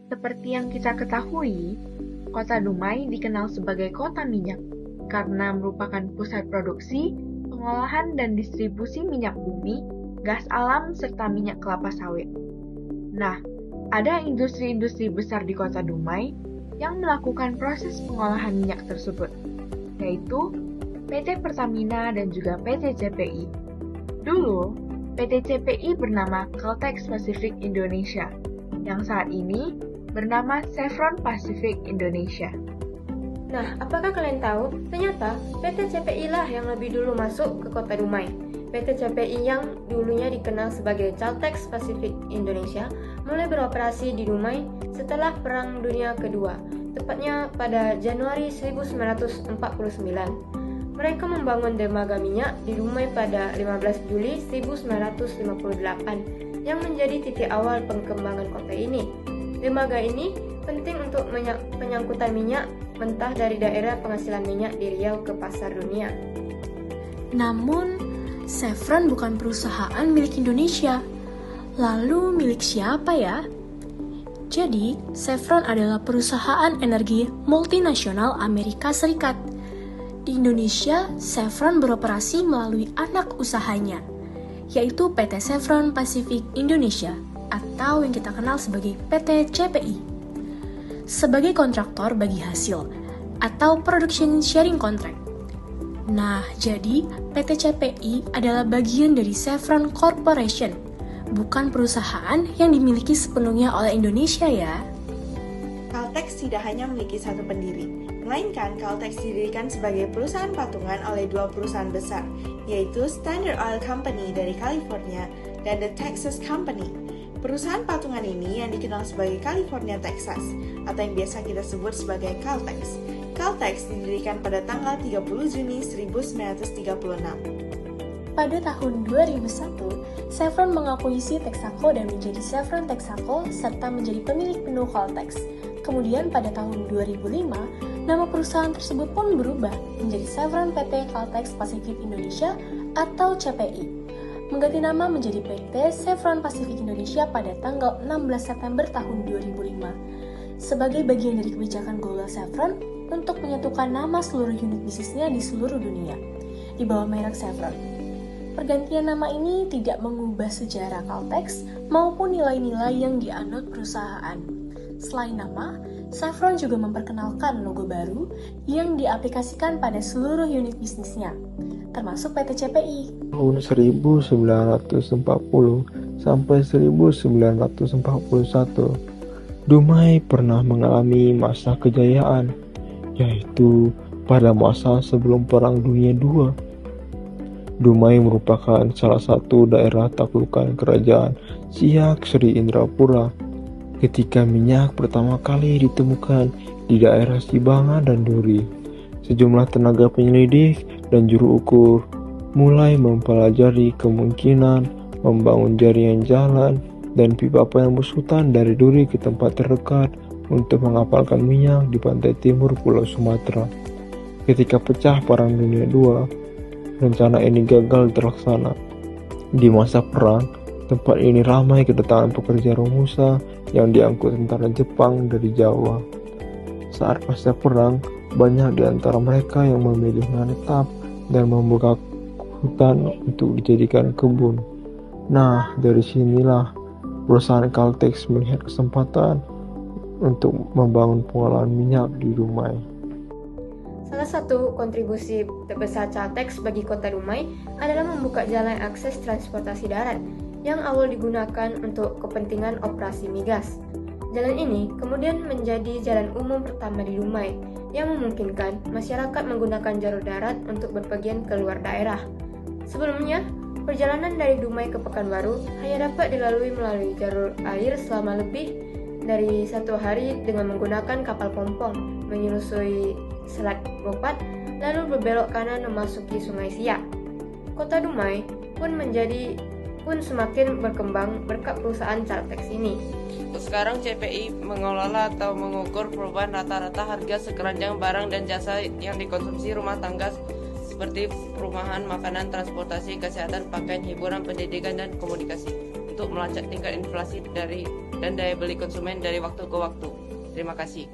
Seperti yang kita ketahui, Kota Dumai dikenal sebagai kota minyak karena merupakan pusat produksi, pengolahan dan distribusi minyak bumi, gas alam, serta minyak kelapa sawit. Nah, ada industri-industri besar di Kota Dumai yang melakukan proses pengolahan minyak tersebut, yaitu PT Pertamina dan juga PT CPI. Dulu, PT CPI bernama Caltex Pacific Indonesia, yang saat ini bernama Chevron Pacific Indonesia. Nah, apakah kalian tahu? Ternyata PT CPI lah yang lebih dulu masuk ke Kota Dumai. PT CPI yang dulunya dikenal sebagai Caltex Pacific Indonesia mulai beroperasi di Dumai setelah Perang Dunia Kedua, tepatnya pada Januari 1949. Mereka membangun dermaga minyak di Dumai pada 15 Juli 1958 yang menjadi titik awal pengembangan kota ini. Dermaga ini penting untuk penyangkutan minyak mentah dari daerah penghasilan minyak di Riau ke pasar dunia. Namun, Chevron bukan perusahaan milik Indonesia. Lalu milik siapa ya? Jadi, Chevron adalah perusahaan energi multinasional Amerika Serikat. Di Indonesia, Chevron beroperasi melalui anak usahanya, yaitu PT Chevron Pacific Indonesia atau yang kita kenal sebagai PT CPI. Sebagai kontraktor bagi hasil atau Production Sharing Contract. Nah, jadi PT CPI adalah bagian dari Chevron Corporation, bukan perusahaan yang dimiliki sepenuhnya oleh Indonesia ya. Caltex tidak hanya memiliki satu pendiri, melainkan Caltex didirikan sebagai perusahaan patungan oleh dua perusahaan besar, yaitu Standard Oil Company dari California dan The Texas Company. Perusahaan patungan ini yang dikenal sebagai California Texas, atau yang biasa kita sebut sebagai Caltex. Caltex didirikan pada tanggal 30 Juni 1936. Pada tahun 2001, Chevron mengakuisisi Texaco dan menjadi Chevron Texaco serta menjadi pemilik penuh Caltex. Kemudian pada tahun 2005, nama perusahaan tersebut pun berubah menjadi Chevron PT Caltex Pacific Indonesia atau CPI. Mengganti nama menjadi PT Chevron Pacific Indonesia pada tanggal 16 September tahun 2005. Sebagai bagian dari kebijakan global Chevron untuk menyatukan nama seluruh unit bisnisnya di seluruh dunia di bawah merek Chevron. Pergantian nama ini tidak mengubah sejarah Caltex maupun nilai-nilai yang dianut perusahaan. Selain nama, Chevron juga memperkenalkan logo baru yang diaplikasikan pada seluruh unit bisnisnya, termasuk PT CPI. Tahun 1940 sampai 1941, Dumai pernah mengalami masa kejayaan, yaitu pada masa sebelum Perang Dunia II. Dumai merupakan salah satu daerah taklukan kerajaan Siak Sri Indrapura ketika minyak pertama kali ditemukan di daerah Sibanga dan Duri. Sejumlah tenaga penyelidik dan juru ukur mulai mempelajari kemungkinan membangun jaringan jalan dan pipa pembusutan dari Duri ke tempat terdekat untuk mengapalkan minyak di pantai timur Pulau Sumatera. Ketika pecah Perang Dunia II, rencana ini gagal terlaksana. Di masa perang, tempat ini ramai kedatangan pekerja Romusa yang diangkut tentara Jepang dari Jawa. Saat pasca perang, banyak di antara mereka yang memilih menetap dan membuka hutan untuk dijadikan kebun. Nah, dari sinilah perusahaan Caltex melihat kesempatan untuk membangun pengolahan minyak di Dumai. Salah satu kontribusi terbesar Caltex bagi kota Dumai adalah membuka jalan akses transportasi darat yang awal digunakan untuk kepentingan operasi migas. Jalan ini kemudian menjadi jalan umum pertama di Dumai yang memungkinkan masyarakat menggunakan jalur darat untuk berpergian ke luar daerah. Sebelumnya, perjalanan dari Dumai ke Pekanbaru hanya dapat dilalui melalui jalur air selama lebih dari 1 hari dengan menggunakan kapal pompong menyusuri Selat Gopat lalu berbelok kanan memasuki Sungai Siak. Kota Dumai pun semakin berkembang berkat perusahaan Caltex ini. Sekarang CPI mengelola atau mengukur perubahan rata-rata harga sekeranjang barang dan jasa yang dikonsumsi rumah tangga seperti perumahan, makanan, transportasi, kesehatan, pakaian, hiburan, pendidikan, dan komunikasi. untuk melacak tingkat inflasi dan daya beli konsumen dari waktu ke waktu. Terima kasih.